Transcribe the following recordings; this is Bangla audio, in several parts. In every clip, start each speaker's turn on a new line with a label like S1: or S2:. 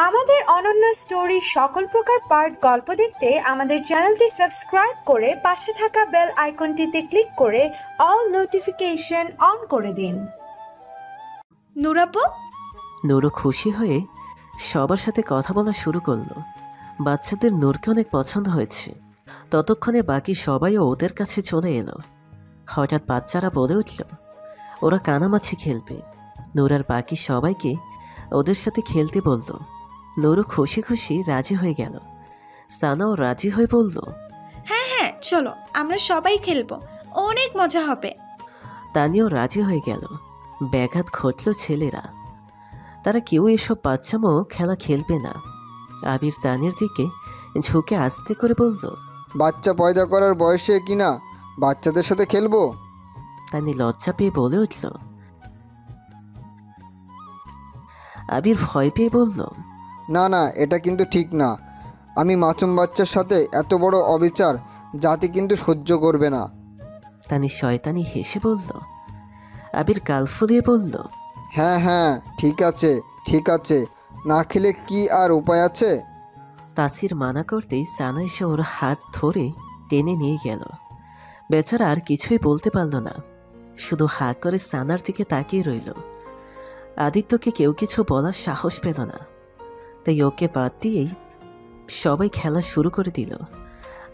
S1: আমাদের অনন্য স্টোরি সকল প্রকার পার্ট গল্প দেখতে আমাদের চ্যানেলটি সাবস্ক্রাইব করে পাশে থাকা বেল আইকনটিতে ক্লিক করে অল নোটিফিকেশন অন করে দিন।
S2: নূর আপু?
S3: নূরও খুশি হয়ে সবার সাথে কথা বলা শুরু করলো। বাচ্চাদের নূরকে অনেক পছন্দ হয়েছে। ততক্ষণে বাকি সবাইও ওদের কাছে চলে এলো। হঠাৎ বাচ্চারা বলে উঠল ওরা কানামাছি খেলবে। নূর আর বাকি সবাইকে ওদের সাথে খেলতে বলল। নূরও খুশি খুশি রাজি হয়ে গেল। সানাও রাজি হয়ে বলল,
S2: হ্যাঁ হ্যাঁ চলো, আমরা সবাই খেলবো, অনেক মজা হবে।
S3: তানিও রাজি হয়ে গেল। ব্যাঘাত ঘটল ছেলেরা। তারা কেউ এসব বাচ্চামো খেলা খেলবে না। আবির তানির দিকে ঝুঁকে আস্তে করে বলল,
S4: বাচ্চা পয়দা করার বয়সে কিনা বাচ্চাদের সাথে খেলবো?
S3: তানি লজ্জা পেয়ে বলে উঠল। আবির ভয় পেয়ে বলল,
S4: না না, এটা কিন্তু ঠিক না। আমি মাসুম বাচ্চার সাথে এত বড় অবিচার জাতি কিন্তু সহ্য করবে না।
S3: তানি শয়তানি হেসে বলল। আবির গাল ফুলিয়ে বলল,
S4: হ্যাঁ হ্যাঁ ঠিক আছে ঠিক আছে, না খেলে কি আর উপায় আছে?
S3: তাসির মানা করতেই সানা এসে ওর হাত ধরে টেনে নিয়ে গেল। বেচারা আর কিছুই বলতে পারল না, শুধু হাঁ করে সানার দিকে তাকিয়ে রইল। আদিত্যকে কেউ কিছু বলার সাহস পেল না, তাই ওকে বাদ দিয়েই সবাই খেলা শুরু করে দিল।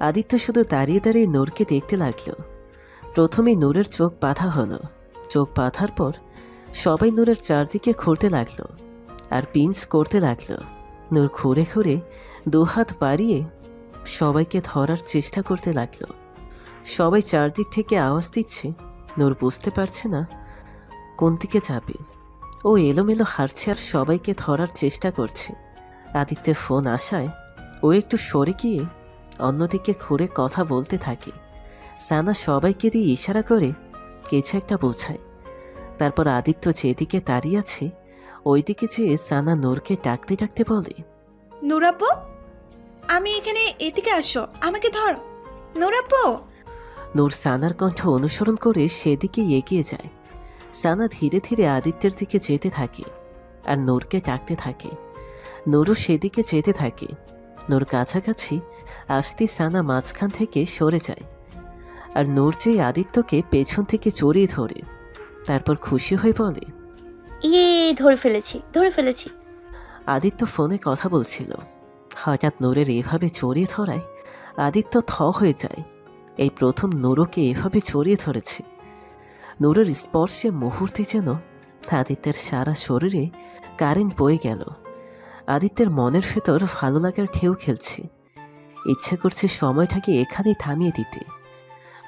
S3: আদিত্য শুধু দাঁড়িয়ে দাঁড়িয়ে নূরকে দেখতে লাগলো। প্রথমে নূরের চোখ বাঁধা হলো। চোখ বাঁধার পর সবাই নূরের চারদিকে ঘুরতে লাগলো আর পিঞ্চ করতে লাগলো। নূর ঘুরে ঘুরে দুহাত বাড়িয়ে সবাইকে ধরার চেষ্টা করতে লাগলো। সবাই চারদিক থেকে আওয়াজ দিচ্ছে। নূর বুঝতে পারছে না কোন দিকে যাবে। ও এলোমেলো হাঁটছে আর সবাইকে ধরার চেষ্টা করছে। আদিত্যের ফোন আসায় ও একটু সরে গিয়ে অন্যদিকে ঘুরে কথা বলতে থাকে। সানা সবাইকে দিয়ে ইশারা করে কিছু একটা বোঝায়। তারপর আদিত্য যেদিকে দাঁড়িয়ে আছে ওইদিকে যেয়ে সানা নূরকে ডাকতে ডাকতে বলে,
S2: নূর আপু, আমি এখানে, এদিকে আসো, আমাকে ধরো। নূর আপু।
S3: নূর সানার কণ্ঠ অনুসরণ করে সেদিকে এগিয়ে যায়। সানা ধীরে ধীরে আদিত্যের দিকে যেতে থাকে আর নূরকে ডাকতে থাকে। নূরও সেদিকে যেতে থাকে। নূর কাছাকাছি আসতেই সানা মাঝখান থেকে সরে যায় আর নূর যেই আদিত্যকে পেছন থেকে জড়িয়ে ধরে। তারপর খুশি হয়ে বলে,
S5: ধরে ফেলেছি, ধরে ফেলেছি।
S3: আদিত্য ফোনে কথা বলছিল। হঠাৎ নূরের এভাবে জড়িয়ে ধরায় আদিত্য থ হয়ে যায়। এই প্রথম নূরকে এভাবে জড়িয়ে ধরেছে। নূরের স্পর্শে মুহূর্তে যেন আদিত্যের সারা শরীরে কারেন্ট বয়ে গেল। আদিত্যের মনের ভেতর ভালো লাগার ঢেউ খেলছে। ইচ্ছে করছে সময়টাকে এখানেই থামিয়ে দিতে।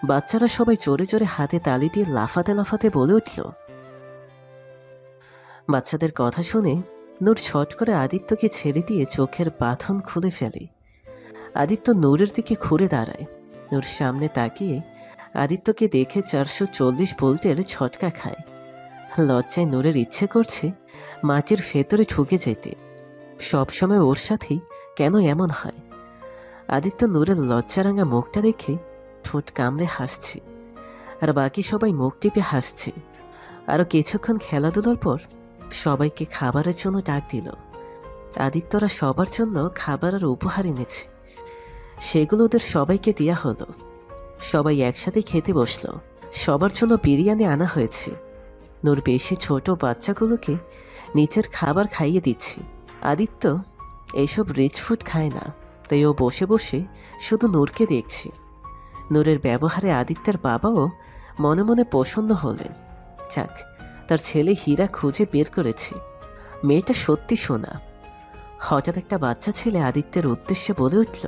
S3: বাচ্চারা সবাই জোরে জোরে হাতে তালি দিয়ে লাফাতে লাফাতে বলে উঠল। বাচ্চাদের কথা শুনে নূর ছট করে আদিত্যকে ছেড়ে দিয়ে চোখের বাঁধন খুলে ফেলে। আদিত্য নূরের দিকে ঘুরে দাঁড়ায়। নূর সামনে তাকিয়ে আদিত্যকে দেখে 440 ভোল্টের ছটকা খায়। লজ্জায় নূরের ইচ্ছে করছে মাটির ভেতরে ঢুকে যেতে। সবসময় ওর সাথেই কেন এমন হয়? আদিত্য নূরের লজ্জারাঙা মুখটা দেখে ঠোঁট কামড়ে হাসছে আর বাকি সবাই মুখ টিপে হাসছে। আরও কিছুক্ষণ খেলাধুলার পর সবাইকে খাবারের জন্য ডাক দিল। আদিত্যরা সবার জন্য খাবার আর উপহার এনেছে। সেগুলো ওদের সবাইকে দেয়া হলো। সবাই একসাথে খেতে বসলো। সবার জন্য বিরিয়ানি আনা হয়েছে। নূর বেশি ছোট বাচ্চাগুলোকে নিচের খাবার খাইয়ে দিচ্ছে। আদিত্য এইসব রিচ ফুড খায় না, তাই ও বসে বসে শুধু নূরকে দেখছে। নূরের ব্যবহারে আদিত্যের বাবাও মনে মনে প্রসন্ন হলেন। যাক, তার ছেলে হীরা খুঁজে বের করেছে। মেয়েটা সত্যি সোনা। হঠাৎ একটা বাচ্চা ছেলে আদিত্যের উদ্দেশ্যে বলে উঠল,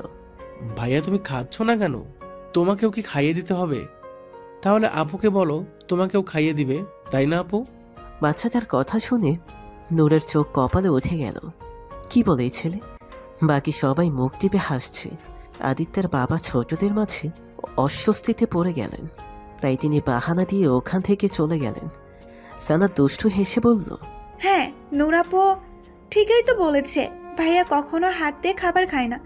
S6: ভাইয়া তুমি খাচ্ছ না কেন? তোমাকেও কি খাইয়ে দিতে হবে? তাহলে আপুকে বলো তোমাকেও খাইয়ে দিবে, তাই না আপু?
S3: বাচ্চাটার কথা শুনে নূরের চোখ কপালে উঠে গেল। কি বলে এই ছেলে? বাকি সবাই মুখ টিপে হাসছে। আদিত্যের বাবা ছোটদের মাঝে অস্বস্তিতে পড়ে গেলেন, তাই তিনি বাহানা দিয়ে ওখান থেকে চলে গেলেন। সানা দুষ্টু হেসে বলল,
S2: হ্যাঁ, নূর আপু ঠিকই তো বলেছে। ভাইয়া কখনো হাত দিয়ে খাবার খায় না,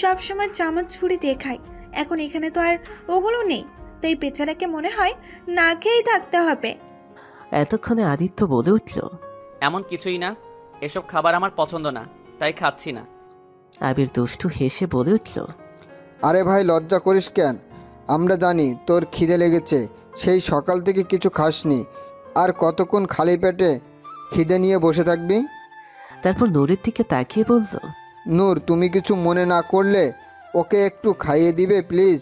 S2: সবসময় চামচ ছুরি দিয়ে খায়। এখন এখানে তো আর ওগুলো নেই, তাই বেচারাকে মনে হয় না খেয়েই থাকতে হবে।
S3: এতক্ষণে আদিত্য বলে উঠল,
S7: এমন কিছুই না, এসব খাবার আমার পছন্দ না, তাই খাচ্ছি না।
S3: আবির দুষ্টু হেসে বলে উঠল,
S4: আরে ভাই লজ্জা করিস কেন? আমরা জানি তোর খিদে লেগেছে, সেই সকাল থেকে কিছু খাসনি, আর কতক্ষণ খালি পেটে খিদে নিয়ে বসে থাকবি?
S3: তারপর নূরের দিকে তাকিয়ে বলল,
S4: নূর, তুমি কিছু মনে না করলে ওকে একটু খাইয়ে দিবে প্লিজ?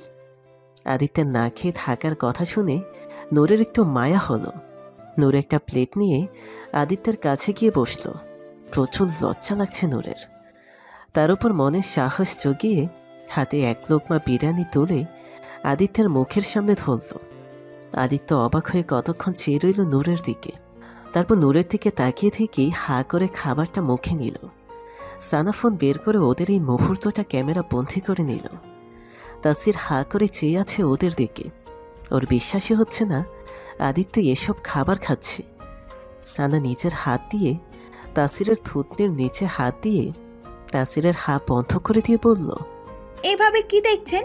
S3: আদিত্যের না খেয়ে থাকার কথা শুনে নূরের একটু মায়া হলো। নূর একটা প্লেট নিয়ে আদিত্যের কাছে গিয়ে বসল। প্রচুর লজ্জা লাগছে নূরের। তার উপর মনের সাহস জগিয়ে হাতে এক লোকমা বিরিয়ানি তুলে আদিত্যের মুখের সামনে ধরল। আদিত্য অবাক হয়ে কতক্ষণ চেয়ে রইল নূরের দিকে। তারপর নূরের দিকে তাকিয়ে থেকেই হা করে খাবারটা মুখে নিল। সানা ফোন বের করে ওদের এই মুহূর্তটা ক্যামেরা বন্দি করে নিল। তাসির হা করে চেয়ে আছে ওদের দিকে। ওর বিশ্বাসই হচ্ছে না আদিত্য এসব খাবার খাচ্ছে। সানা নিজের হাত দিয়ে তাসিরের থুতনির নিচে হাত দিয়ে তাসিরের হা বন্ধ করে দিয়ে বলল,
S2: এভাবে কি দেখছেন?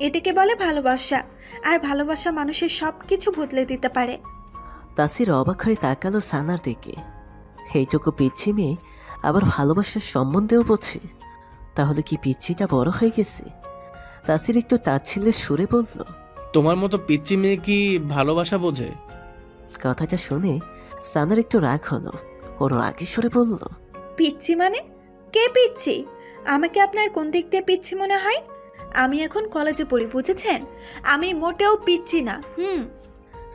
S2: এটাকে বলে ভালোবাসা। আর ভালোবাসা মানুষের সব কিছু বদলে দিতে পারে।
S3: তাসির অবাক হয়ে তাকালো সানার দিকে। এইটুকু পিচ্ছি মেয়ে আবার ভালোবাসার সম্বন্ধেও বোঝে? তাহলে কি পিচ্ছিটা বড় হয়ে গেছে? তাসির একটু তাচ্ছিল্যের সুরে বলল,
S6: তোমার মতো পিচ্চি মেয়ে কি ভালোবাসা বোঝে?
S3: কথাটা শুনে সানার একটু রাগ হলো। ওর রাগের সুরে বলল,
S2: পিচ্ছি মানে? কে পিচ্ছি? আমাকে আপনার কোন দিক দিয়ে পিচ্ছি মনে হয়? আমি এখন কলেজে পড়ি, বুঝেছেন? আমি মোটেও পিচ্ছি না।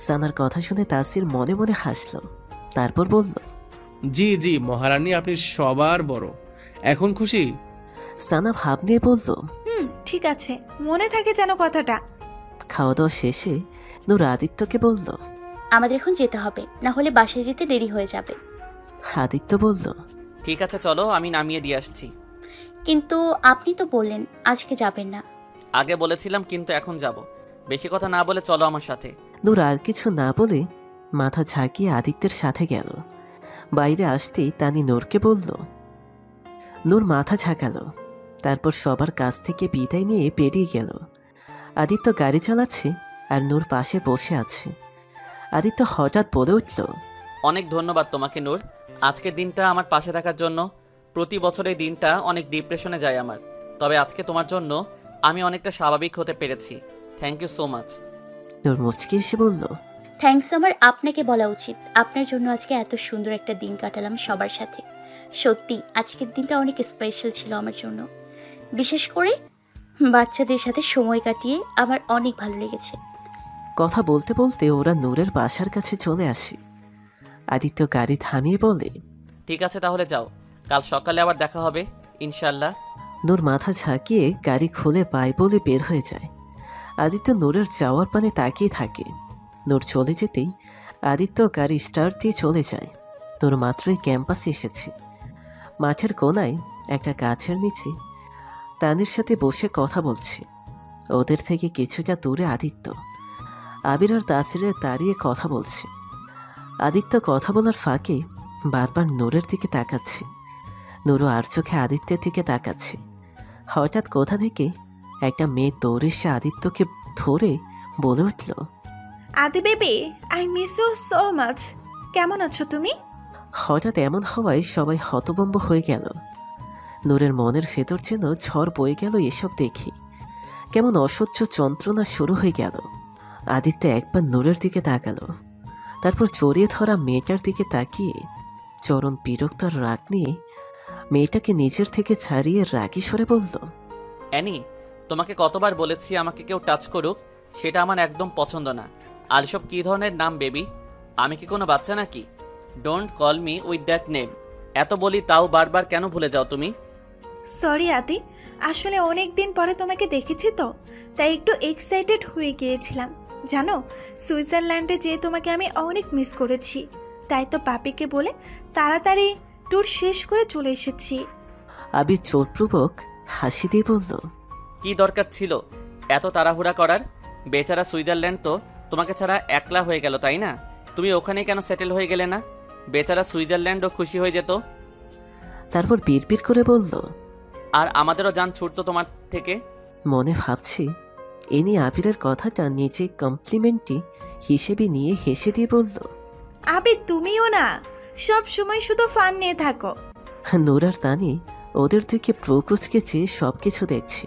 S3: সানার কথা শুনে তাসির মনে মনে হাসল। তারপর বলল,
S6: জি জি মহারানী, আপনি সবার বড়। এখন খুশি?
S3: সানা ভাব নিয়ে বলল,
S2: ঠিক আছে, মনে থাকে যেন কথাটা।
S3: খাওয়া দাওয়া শেষে নূর আদিত্যকে বলল,
S5: আমাদের এখন যেতে হবে, না হলে বাসায় যেতে দেরি হয়ে যাবে।
S3: আদিত্য বলল,
S7: ঠিক আছে চলো, আমি নামিয়ে দিয়ে আসছি।
S5: কিন্তু আপনি তো বললেন আজকে যাবেন না।
S7: আগে বলেছিলাম, কিন্তু এখন যাব। বেশি কথা না বলে চলো আমার সাথে।
S3: নূর আর কিছু না বলে মাথা ঝাঁকিয়ে আদিত্যের সাথে গেল। বাইরে আসতেই তানি নূরকে বলল। নূর মাথা ঝাঁকালো। তারপর সবার কাছ থেকে বিদায় নিয়ে বেরিয়ে গেল। আদিত্য গাড়ি চালাচ্ছে আর নূর পাশে বসে আছে। আদিত্য হঠাৎ বলে উঠল,
S7: অনেক ধন্যবাদ তোমাকে নূর, আজকের দিনটা আমার পাশে থাকার জন্য। প্রতি বছর এই দিনটা অনেক ডিপ্রেশনে যায় আমার, তবে আজকে তোমার জন্য আমি অনেকটা স্বাভাবিক হতে পেরেছি। Thank you so much.
S3: Noor মুচকি এসে বলল,
S5: থ্যাঙ্কস আমার আপনাকে বলা উচিত। আপনার জন্য আজকে এত সুন্দর একটা দিন কাটালাম সবার সাথে। সত্যি আজকের দিনটা অনেক স্পেশাল ছিল আমার জন্য। বিশেষ করে বাচ্চাদের সাথে সময় কাটিয়ে আমার অনেক ভালো লেগেছে।
S3: কথা বলতে বলতে ওরা নূরের বাসার কাছে চলে আসে। আদিত্য গাড়ি থামিয়ে বলে,
S7: ঠিক আছে তাহলে যাও, কাল সকালে আবার দেখা হবে ইনশাল্লাহ।
S3: নূর মাথা ঝাঁকিয়ে গাড়ি খুলে পায় বলে বের হয়ে যায়। আদিত্য নূরের যাওয়ার পানে তাকিয়ে থাকে। নূর চলে যেতেই আদিত্য গাড়ি স্টার্ট দিয়ে চলে যায়। নূর মাত্রই ক্যাম্পাসে এসেছে। মাঠের কোনায় একটা গাছের নিচে তানির সাথে বসে কথা বলছে। ওদের থেকে কিছুটা দূরে আদিত্য। আবির আর তাসিরের দাঁড়িয়ে কথা বলছে। আদিত্য কথা বলার ফাঁকে বারবার নূরের দিকে তাকাচ্ছে। নূরও আর চোখে আদিত্যের দিকে তাকাচ্ছে। হঠাৎ কোথা থেকে একটা মেয়ে দৌড়ে এসে আদিত্যকে ধরে বলে উঠল,
S2: Adi baby, I miss you so much. কেমন আছো তুমি?
S3: হঠাৎ এমন হওয়ায় সবাই হতভম্ব হয়ে গেল। নূরের মনের ভেতর যেন ঝড় বয়ে গেল এসব দেখে। কেমন অসহ্য যন্ত্রণা শুরু হয়ে গেল। আদিত্য একবার নূরের দিকে তাকালো, তারপর জড়িয়ে ধরা মেয়েটার দিকে তাকিয়ে চরম বিরক্ত আর রাগ নিয়ে মেয়েটাকে নিজের থেকে ছাড়িয়ে রাগী সরে বলল,
S7: অ্যানি, তোমাকে কতবার বলেছি আমাকে কেউ টাচ করুক, সেটা আমার একদম পছন্দ না। আর সব কী ধরনের নাম বেবি? আমি কি কোনো বাচ্চা নাকি? Don't call me with that name. এত বলি তাও বারবার কেন ভুলে যাও তুমি?
S2: সরি আদি, আসলে অনেক দিন পরে তোমাকে দেখেছি তো, তাই একটু এক্সাইটেড হয়ে গিয়েছিলাম। জানো, সুইজারল্যান্ডে যেয়ে তোমাকে আমি অনেক মিস করেছি। তাই তো পাপিকে বলে তাড়াতাড়ি ট্যুর শেষ করে চলে এসেছি।
S3: আবির চোটপূর্বক হাসি দিয়ে বলল,
S7: কি দরকার ছিল এত তাড়াহুড়া করার? বেচারা সুইজারল্যান্ড তো তোমাকে ছাড়া একলা হয়ে গেল, তাই না? তুমি ওখানে কেন সেটেল হয়ে গেলে না? বেচারা সুইজারল্যান্ডও খুশি হয়ে যেত।
S3: তারপর বিড়বিড় করে বলল,
S7: আর আমাদেরও জান ছুটতো তোমার থেকে।
S3: মনে ভাবছি এ নিয়ে আবিরের কথাটা নিজে কমপ্লিমেন্টই হিসেবে নিয়ে হেসে দিয়ে বলল,
S2: আবে তুমিও না, সব সময় শুধু ফান নিয়ে থাকো।
S3: নূর আর তানি ওদের দিকে প্রকুচকে চেয়ে সব কিছু দেখছে।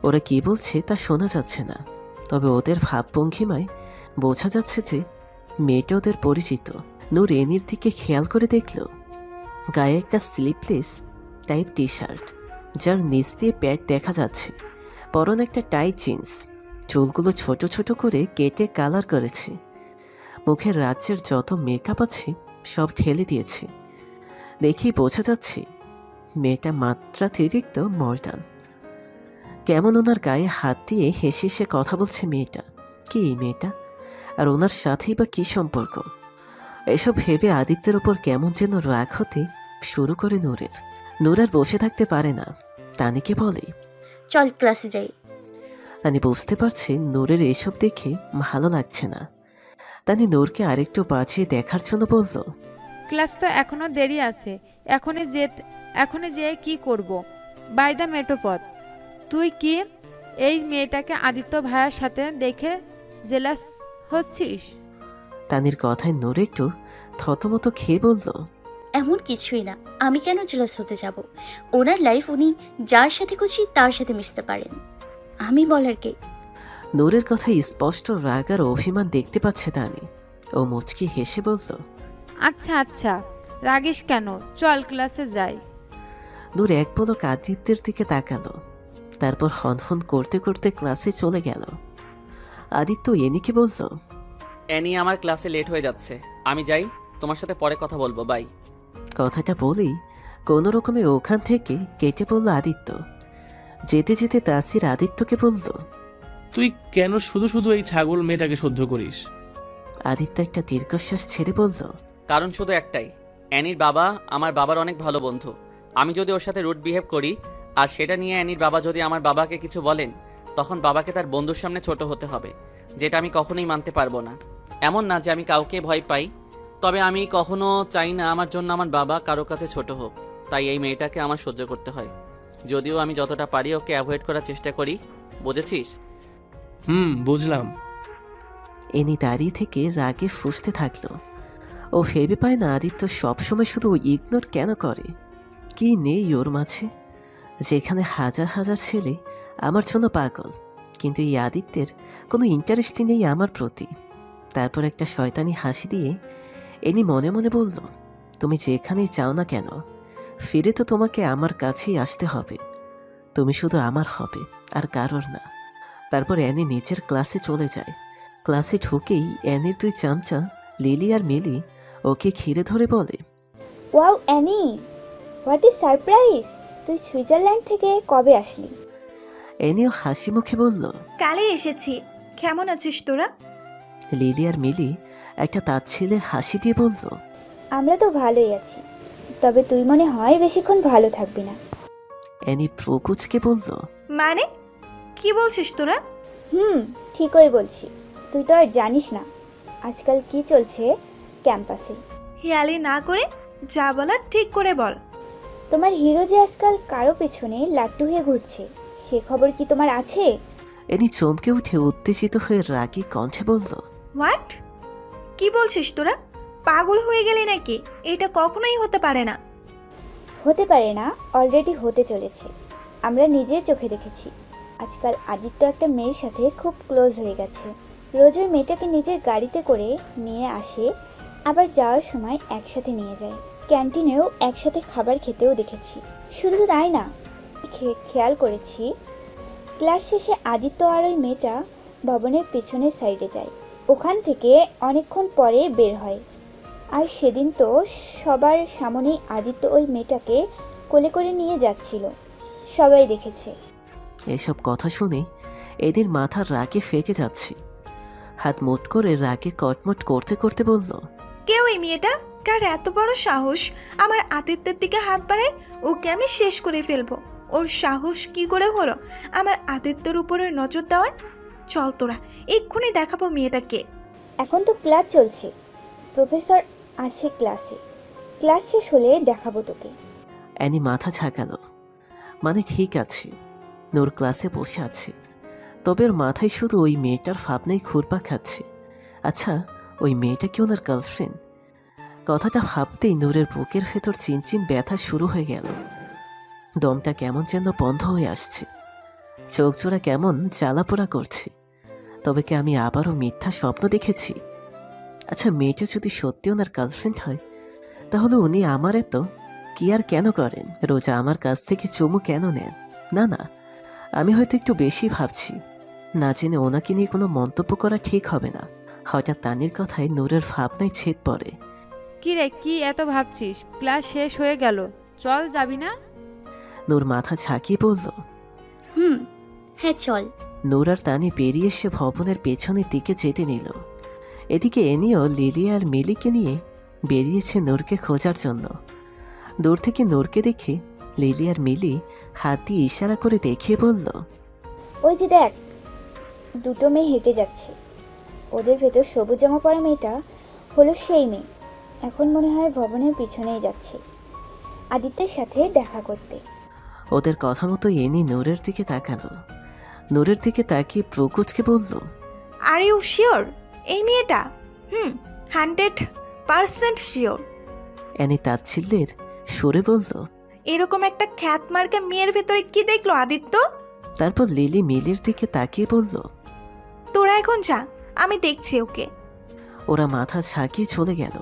S3: ওরা কি বলছে তা শোনা যাচ্ছে না, তবে ওদের ভাবভঙ্গিমায় বোঝা যাচ্ছে যে মেয়েটা ওদের পরিচিত। নূর এনির দিকে খেয়াল করে দেখল গায়ে একটা স্লিপলেস টাইপ টি শার্ট, যার নিচ দিয়ে প্যাট দেখা যাচ্ছে, পরনে একটা টাইট জিন্স, চুলগুলো ছোট ছোট করে কেটে কালার করেছে, মুখের রাজ্যের যত মেকআপ আছে সব ঠেলে দিয়েছে। দেখেই বোঝা যাচ্ছে মেয়েটা মাত্রাতিরিক্ত মডার্ন। কেমন ওনার গায়ে হাত দিয়ে হেসে হেসে কথা বলছে মেয়েটা। কি এই মেয়েটা, আর ওনার সাথেই বা কী সম্পর্ক? এসব ভেবে আদিত্যের ওপর কেমন যেন রাগ হতে শুরু করে নূরের। নূর আর বসে থাকতে পারে না, তানিকে বলে,
S5: চল ক্লাসে যাই।
S3: তানি বুঝতে পারছে নূরের এসব দেখে ভালো লাগছে না। তানি নূরকে আরেকটু বাঁচিয়ে দেখার জন্য বলল,
S8: ক্লাস তো এখনো দেরি আছে, এখনই যেয়ে কি করব? বাই দ্য মেট্রোপথ। তুই কি এই মেয়েটাকে আদিত্য ভাইয়ার সাথে দেখে জেলাস হচ্ছিস?
S3: তানির কথায় নূর একটু থতমত খেয়ে বলল,
S5: এমন কিছুই না, আমি কেন জেলাস হতে যাব? ওনার লাইফ, উনি যার সাথে খুশি তার সাথে মিশতে পারেন, আমি বলার কে?
S3: নূরের কথায় স্পষ্ট রাগ আর অভিমান দেখতে পাচ্ছে তানি। ও মুচকি হেসে বলল,
S8: আচ্ছা আচ্ছা, রাগিস কেন, চল ক্লাসে যাই।
S3: নূর এক পলক আদিত্যের দিকে তাকালো, তারপর হনহন করতে করতে ক্লাসে চলে গেল। আদিত্য এনিকে বলল,
S7: অ্যানি, আমার ক্লাসে লেট হয়ে যাচ্ছে, আমি যাই, তোমার সাথে পরে কথা বলবো, বাই।
S3: কথাটা বলেই কোনো রকমে ওখান থেকে কেটে পড়ল আদিত্য। যেতে যেতে তাসির আদিত্যকে বলল,
S6: তুই কেন শুধু শুধু এই ছাগল মেয়েটাকে সহ্য করিস?
S3: আদিত্য একটা দীর্ঘশ্বাস ছেড়ে বলল,
S7: কারণ শুধু একটাই, অ্যানির বাবা আমার বাবার অনেক ভালো বন্ধু। আমি যদি ওর সাথে রুড বিহেভ করি আর সেটা নিয়ে অ্যানির বাবা যদি আমার বাবাকে কিছু বলেন, তখন বাবাকে তার বন্ধুর সামনে ছোট হতে হবে, যেটা আমি কখনোই মানতে পারবো না। এমন না যে আমি কাউকে ভয় পাই, তবে আমি কখনো চাই না আমার জন্য আমার বাবা কারো কাছে ছোট হোক। তাই এই মেয়েটাকে আমার সহ্য করতে হয়, যদিও আমি যতটা পারি ওকে অ্যাভয়েড করার চেষ্টা করি, বুঝেছিস?
S6: বুঝলাম।
S3: এনি দাঁড়িয়ে থেকে রাগে ফুঁসতে থাকলো। ও ভেবে পায় না আদিত্য সবসময় শুধু ইগনোর কেন করে। কি নেই ওর মাঝে, যেখানে হাজার হাজার ছেলে আমার জন্য পাগল, কিন্তু এই আদিত্যের কোনো ইন্টারেস্টই নেই আমার প্রতি। তারপর একটা শয়তানি হাসি দিয়ে এনি মনে মনে বলল, তুমি যেখানেই চাও না কেন, ফিরে তো তোমাকে আমার কাছেই আসতে হবে। তুমি শুধু আমার হবে, আর কারোর না। তারপর অ্যানি নিচের ক্লাসে চলে যায়। ক্লাসে ঢুকেই অ্যানির দুই চামচা লিলি আর মিলি ওকে ঘিরে ধরে বলে,
S9: wow Annie, what is surprise! তুই সুইজারল্যান্ড থেকে কবে আসলি?
S3: অ্যানিও হাসি মুখে বলল,
S2: কালে এসেছি। কেমন আছিস তোরা?
S3: লিলি আর মিলি একটা তাচ্ছিলের হাসি দিয়ে বলল,
S9: আমরা তো ভালোই আছি, তবে তুই মনে হয় বেশিক্ষণ ভালো থাকবি না।
S3: অ্যানি প্রকুচকে বলল,
S2: মানে কি বলছিস তোরা?
S9: ঠিকই বলছি। তুই তো আর জানিস না আজকাল কি চলছে ক্যাম্পাসে।
S2: হেয়ালি না করে যা বলার ঠিক করে বল।
S9: তোমার হিরো যে আজকাল কারো পেছনে লাট্টু হয়ে ঘুরছে, সে খবর কি তোমার আছে?
S3: অ্যানি চমকে উঠে উত্তেজিত হয়ে রাগী কণ্ঠে বলল,
S2: হোয়াট? কি বলছিস তোরা? পাগল হয়ে গেলি নাকি? এটা কখনোই হতে পারে না।
S9: হতে পারে না, অলরেডি হতে চলেছে। আমরা নিজের চোখে দেখেছি। আজকাল আদিত্য একটা মেয়ের সাথে খুব ক্লোজ হয়ে গেছে। রোজ ওই মেয়েটাকে নিজের গাড়িতে করে নিয়ে আসে, আবার যাওয়ার সময় একসাথে নিয়ে যায়। ক্যান্টিনেও একসাথে খাবার খেতেও দেখেছি। শুধু তাই না, খেয়াল করেছি ক্লাস শেষে আদিত্য আর ওই মেয়েটা ভবনের পেছনের সাইডে যায়, ওখান থেকে অনেকক্ষণ পরে বের হয়। আর সেদিন তো সবার সামনেই আদিত্য ওই মেয়েটাকে কোলে করে নিয়ে যাচ্ছিল, সবাই দেখেছে।
S3: এসব কথা শুনে এদের মাথা রাগে ফেকে যাচ্ছে। হাত মুট করে রাগে কটমট করতে করতে বলল,
S2: কেউ এই মেয়েটা? কার এত বড় সাহস আমার আদিত্যের দিকে হাত বাড়ায়? ওকে আমি শেষ করে ফেলবো। ওর সাহস কি করে হলো আমার আদিত্যের উপরে নজর দেওয়ার? চল তোরা, এক্ষুনি দেখাবো মেয়েটাকে।
S9: এখন তো ক্লাস চলছে, প্রফেসর আছে ক্লাসে, ক্লাস শেষ হলে দেখাবো তোকে।
S3: অ্যানি মাথা ঝাঁকালো। মানে ঠিক আছে, নূর ক্লাসে বসে আছে, তবে ওর মাথায় শুধু ওই মেয়েটার ভাবনাই ঘুরপাক খাচ্ছে। আচ্ছা, ওই মেয়েটা কি ওনার গার্লফ্রেন্ড? কথাটা ভাবতেই নূরের বুকের ভেতর চিনচিন ব্যথা শুরু হয়ে গেল। দমটা কেমন যেন বন্ধ হয়ে আসছে, চোখ জোড়া কেমন জ্বালাপোড়া করছে। তবে কি আমি আবারও মিথ্যা স্বপ্ন দেখেছি? আচ্ছা, মেয়েটা যদি সত্যি ওনার গার্লফ্রেন্ড হয়, তাহলে উনি আমার এত কি আর কেন করেন? রোজা আমার কাছ থেকে চুমু কেন নেন? না না, আমি হয়তো একটু বেশি ভাবছি। না জেনে ওনাকে নিয়ে কোনো মন্তব্য করা ঠিক হবে না। হঠাৎ তানির কথায় নূরের ভাবনায় ছেদ পড়ে।
S8: কি রে, কি এত ভাবছিস? ক্লাস শেষ হয়ে গেল, চল, যাবি না?
S3: নূর মাথা ঝাঁকিয়ে বলল,
S5: হ্যাঁ চল।
S3: নূর আর তানি বেরিয়ে এসে ভবনের পেছনের দিকে যেতে নিল। এদিকে এনিও লিলি আর মিলিকে নিয়ে বেরিয়েছে নূরকে খোঁজার জন্য। দূর থেকে নূরকে দেখে লিলি আর মিলি হাত দিয়ে ইশারা করে দেখিয়ে বলল,
S9: ওই যে দেখ, দুটো মেয়ে হেঁটে যাচ্ছে। ওদের ভেতর সবুজ জামা পরা মেয়েটা হলো সেই মেয়ে। এখন মনে হয় ভবনের পিছনেই যাচ্ছে আদিত্যের সাথে দেখা করতে।
S3: ওদের কথা মতো এনি নূরের দিকে তাকালো। নূরের দিকে তাকিয়ে প্রকুচকে বলল,
S2: আর ইউ শিওর এই মেয়েটা? 100% শিওর।
S3: এনি তাচ্ছিল্যের সুরে বলল।
S2: এরকম একটা খ্যাত মার্কা মেয়ের ভেতরে কি দেখলো আদিত্য?
S3: তারপর লিলি মিলির দিকে তাকিয়ে বলল,
S2: তোরা এখন যা, আমি দেখছি ওকে।
S3: ওরা মাথা ঝাঁকিয়ে চলে গেল।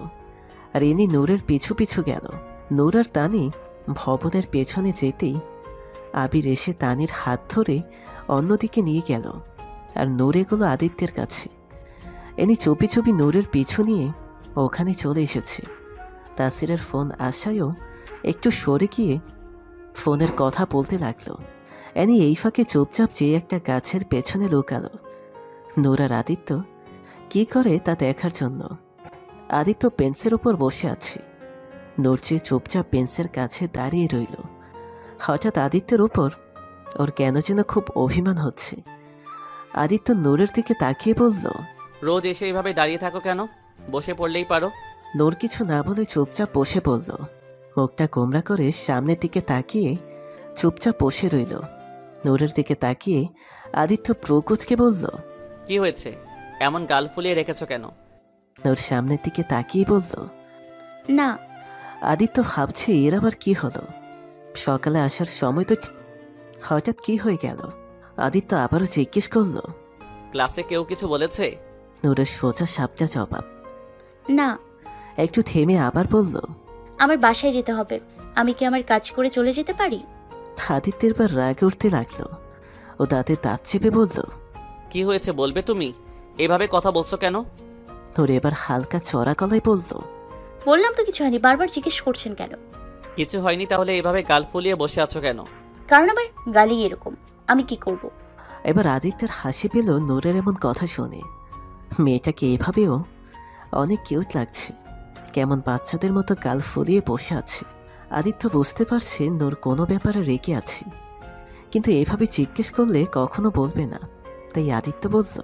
S3: আর এনি নূরের পিছু পিছু গেল। নূর আর তানি ভবনের পেছনে যেতেই আবির এসে তানির হাত ধরে অন্যদিকে নিয়ে গেল। আর নূর এগুলো আদিত্যের কাছে। এনি চুপি চুপি নূরের পিছু নিয়ে ওখানে চলে এসেছে। তাসিরের ফোন আসায়ও একটু সরে গিয়ে ফোনের কথা বলতে লাগলো। এনি এই ফাঁকে চুপচাপ যেয়ে একটা গাছের পেছনে লুকালো। নূর আর আদিত্য কি করে তা দেখার জন্য। আদিত্য বেঞ্চের ওপর বসে আছে। নূর চেয়ে চুপচাপ বেঞ্চের কাছে দাঁড়িয়ে রইল। হঠাৎ আদিত্যের ওপর ওর কেন যেন খুব অভিমান হচ্ছে। আদিত্য নূরের দিকে তাকিয়ে বলল,
S7: রোজ এসে এইভাবে দাঁড়িয়ে থাকো কেন? বসে পড়লেই পারো।
S3: নূর কিছু না বলে চুপচাপ বসে পড়ল। মুখটা গোমরা করে সামনের দিকে তাকিয়ে চুপচাপ বসে রইল। নূরের দিকে তাকিয়ে আদিত্য প্রকুচকে বলল,
S7: কি হয়েছে? এমন গাল ফুলিয়ে রেখেছো কেন?
S3: নূর সামনের দিকে তাকিয়ে বলল,
S5: না।
S3: আদিত্য ভাবছে এর আবার কি হলো। সকালে আসার সময় তো হঠাৎ কি হয়ে গেল? আদিত্য আবারও জিজ্ঞেস করল,
S7: ক্লাসে কেউ কিছু বলেছে?
S3: নূরের সোজা সাপটা জবাব।
S5: না।
S3: একটু থেমে আবার বলল,
S5: আমার বাসায় যেতে হবে। আমি কি আমার কাজ করে চলে যেতে পারি?
S3: আদিত্যের বার রাগে উঠতে লাগলো। ও দাঁতে দাঁত চেপে বলল,
S7: কি হয়েছে বলবে তুমি? এভাবে কথা বলছো কেন?
S3: নূর এবার হালকা চড়া গলায় বলল,
S5: বললাম তো কিছু হয়নি, বারবার জিজ্ঞেস করছেন কেন?
S7: কিছু হয়নি, তাহলে এভাবে গাল ফুলিয়ে বসে আছো কেন?
S5: কারণ আমার গালি এরকম, আমি কি করব?
S3: এবার আদিত্যের হাসি পেল নূরের এমন কথা শুনে। মেয়েটাকে এভাবেও অনেক কিউট লাগছে। কেমন বাচ্চাদের মতো গাল ফুলিয়ে বসে আছে। আদিত্য বুঝতে পারছে নূর কোনো ব্যাপারে রেগে আছে, কিন্তু এভাবে জিজ্ঞেস করলে কখনো বলবে না। তাই আদিত্য বলল,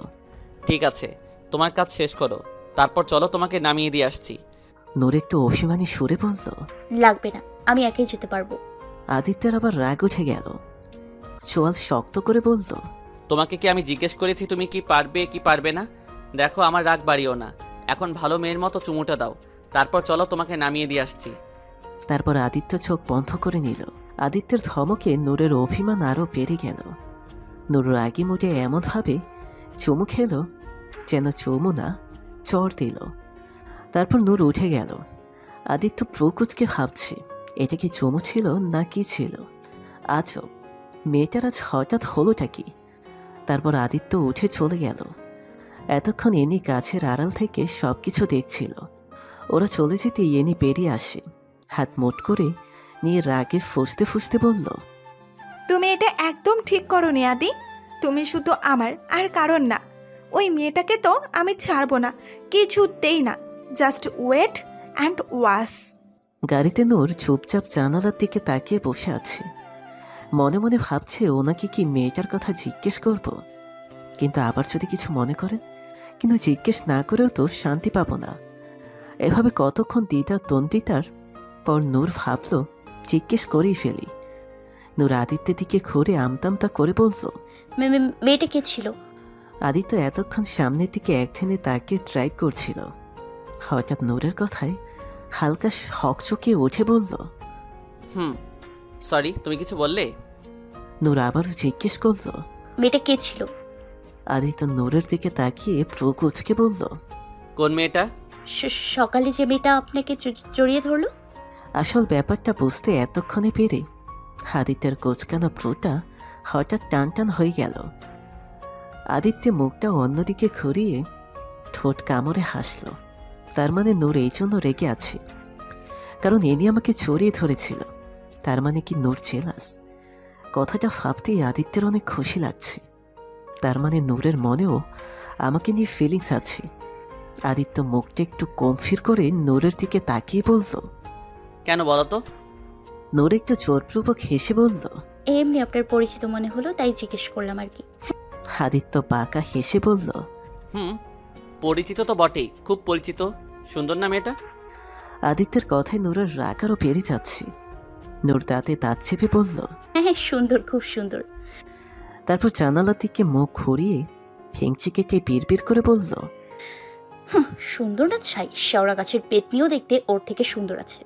S7: ঠিক আছে, তোমার কাজ শেষ করো, তারপর চলো তোমাকে নামিয়ে দিয়ে আসছি।
S3: নূর একটু অভিমানী সুরে বলল,
S5: লাগবে না, আমি একাই যেতে পারবো।
S3: আদিত্যের আবার রাগ উঠে গেল। চোয়াল শক্ত করে বলল,
S7: তোমাকে কি আমি জিজ্ঞেস করেছি তুমি কি পারবে কি পারবে না? দেখো, আমার রাগ বাড়িও না। এখন ভালো মেয়ের মতো চুমুটা দাও, তারপর চলো তোমাকে নামিয়ে দিয়ে আসছি।
S3: তারপর আদিত্য চোখ বন্ধ করে নিল। আদিত্যের ধমকে নূরের অভিমান আরও বেড়ে গেল। নূর রাগি মুটে এমনভাবে চুমু খেল যেন চুমু না, চড় দিল। তারপর নূর উঠে গেল। আদিত্য প্রকুচকে ভাবছে এটা কি চুমু ছিল না কি ছিল। আজব, মেয়েটার আজ হঠাৎ হলোটা কি? তারপর আদিত্য উঠে চলে গেল। এতক্ষণ এনি গাছের আড়াল থেকে সবকিছু দেখছিল। ওরা চলে যেতে এনি বেরিয়ে আসে, হাত মোট করে নিয়ে রাগে ফুসতে ফুসতে বলল,
S2: তুমি এটা একদম ঠিক করোনি আদি। তুমি শুধু আমার আর কারণ না। ওই মেয়েটাকে তো আমি ছাড়বো না, কিছুতেই না। Just wait and watch.
S3: গাড়িতে নূর চুপচাপ জানালার দিকে তাকিয়ে বসে আছে। মনে মনে ভাবছে ওনাকে কি মেয়েটার কথা জিজ্ঞেস করব, কিন্তু আবার যদি কিছু মনে করেন। কিন্তু জিজ্ঞেস না করেও তো শান্তি পাবো না। এভাবে কতক্ষণ দ্বিধা দ্বন্দ্বিতার পর নূর ভাবল জিজ্ঞেস করেই ফেলি। নূর আদিত্যের দিকে ঘুরে আমতামতা করে বলল,
S5: মেয়েটা কে ছিল?
S3: আদিত্য এতক্ষণ সামনের দিকে একধানে তাকিয়ে ট্রাই করছিল। হঠাৎ নূরের কথায় হালকা হকচকিয়ে উঠে বলল।
S7: সরি, তুমি কিছু বললে?
S3: নূর আবারও জিজ্ঞেস করল।
S5: মেয়েটা কে ছিল?
S3: আদিত্য নূরের দিকে তাকিয়ে প্রু কুচকে বলল।
S7: কোন মেয়েটা?
S5: সকালে যে মেয়েটা আপনাকে জড়িয়ে ধরলো।
S3: আসল ব্যাপারটা বুঝতে এতক্ষণে পেরে আদিত্যের কোচকানো প্রুটা হঠাৎ টান টান হয়ে গেল। আদিত্য মুখটা অন্যদিকে ঘুরিয়ে ঠোঁট কামড়ে হাসল। তার মানে নূর এই জন্য রেগে আছে, কারণ এনি আমাকে জড়িয়ে ধরেছিল। তার মানে কি নূর জেলাস? কথাটা ভাবতেই আদিত্যের অনেক খুশি লাগছে। তার মানে নূরের মনেও আমাকে নিয়ে ফিলিংস আছে। আদিত্য মুখটা একটু কমফির করে নূরের দিকে তাকিয়ে বলল।
S7: কেন বলো তো?
S3: নূর একটু জোরপূর্বক হেসে বলল।
S5: এমনি আপনার পরিচিত মনে হলো, তাই জিজ্ঞেস করলাম আর কি।
S3: আদিত্য বাঁকা হেসে বলল।
S7: পরিচিত তো বটেই, খুব পরিচিত। সুন্দর না মেয়েটা?
S3: আদিত্যের কথায় নূরের রাগ আরও বেড়ে যাচ্ছে। নূর দাঁতে দাঁত চেপে বলল।
S5: হ্যাঁ, সুন্দর, খুব সুন্দর।
S3: তারপর জানালার দিকে মুখ ঘুরিয়ে হেংচিকে বিড়বিড় করে বলল।
S5: সুন্দর না ছাই, শেওড়া গাছের পেতনিও দেখতে ওর থেকে সুন্দর আছে।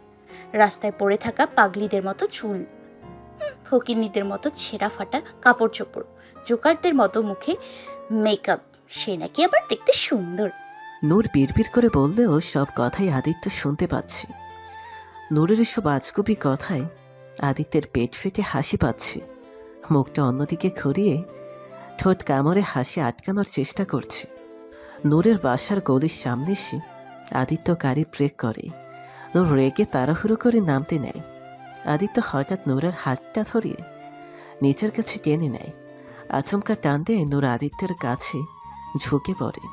S5: রাস্তায় পড়ে থাকা পাগলিদের মতো চুল, ফকিন্নিদের মতো ছেঁড়া ফাটা কাপড় চোপড়, জোকারদের মতো মুখে মেকআপ, সে নাকি আবার দেখতে সুন্দর।
S3: নূর বিড়বিড় করে বললেও সব কথাই আদিত্য শুনতে পাচ্ছে। নূরের এসব আজগুবি কথায় আদিত্যের পেট ফেটে হাসি পাচ্ছে। মুখটা অন্যদিকে ঘুরিয়ে ঠোঁট কামড়ে হাসি আটকানোর চেষ্টা করছে। নূরের বাসার গলির সামনে এসে আদিত্য গাড়ি ব্রেক করে। নূর রেগে তাড়াহুড়ো করে নামতে নেয়। আদিত্য হঠাৎ নূরের হাতটা ধরিয়ে নিচের কাছে টেনে নেয়। আচমকা টান দিয়ে নূর আদিত্যের কাছে ঝুঁকে পড়ে।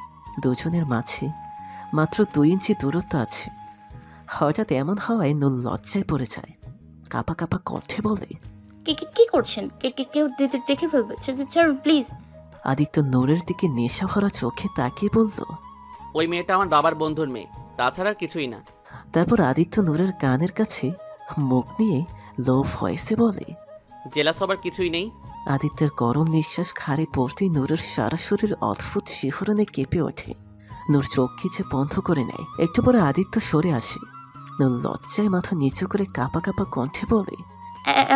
S3: দুজনের মাঝে মাত্র 2 ইঞ্চি দূরত্ব আছে। হঠাৎ এমন হওয়ায় নূর লজ্জায় পড়ে যায়। কাঁপা কাঁপা কণ্ঠে বলে।
S5: কি করছেন? কেউ দেখে ফেলবে, ছাড়ুন প্লিজ।
S3: আদিত্য নূরের দিকে নেশা ভরা চোখে তাকিয়ে বলল।
S7: ওই মেয়েটা আমার বাবার বন্ধুর মেয়ে, তাছাড়া কিছুই না।
S3: তারপর আদিত্য নূরের কানের কাছে মুখ নিয়ে লো ভয়েসে বলে।
S7: জেলাস হবার কিছুই নেই।
S3: আদিত্যের গরম নিঃশ্বাস ঘাড়ে পড়তেই নূরের সারা শরীর অদ্ভুত শিহরণে কেঁপে ওঠে। নূর চোখ খিচে বন্ধ করে নেয়। একটু পরে আদিত্য সরে আসে। নূর লজ্জায় মাথা নিচু করে কাঁপা কাঁপা কণ্ঠে বলে।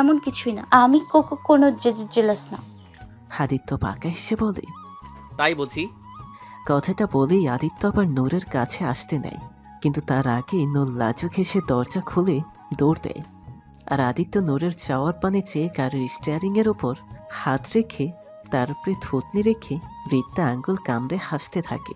S5: এমন কিছুই না, আমি কোনো জেলাস না।
S3: আদিত্য বাঁকা হেসে বলে।
S7: তাই বুঝি?
S3: কথাটা বলেই আদিত্য আবার নূরের কাছে আসতে নেয়, কিন্তু তার আগে নূর লাজুক হেসে দরজা খুলে দৌড় দেয়। আর আদিত্য নূরের যাওয়ার পানে চেয়ে গাড়ির স্টিয়ারিংয়ের ওপর হাত রেখে তার উপরে থুতনি রেখে বৃদ্ধা আঙ্গুল কামড়ে হাসতে থাকে।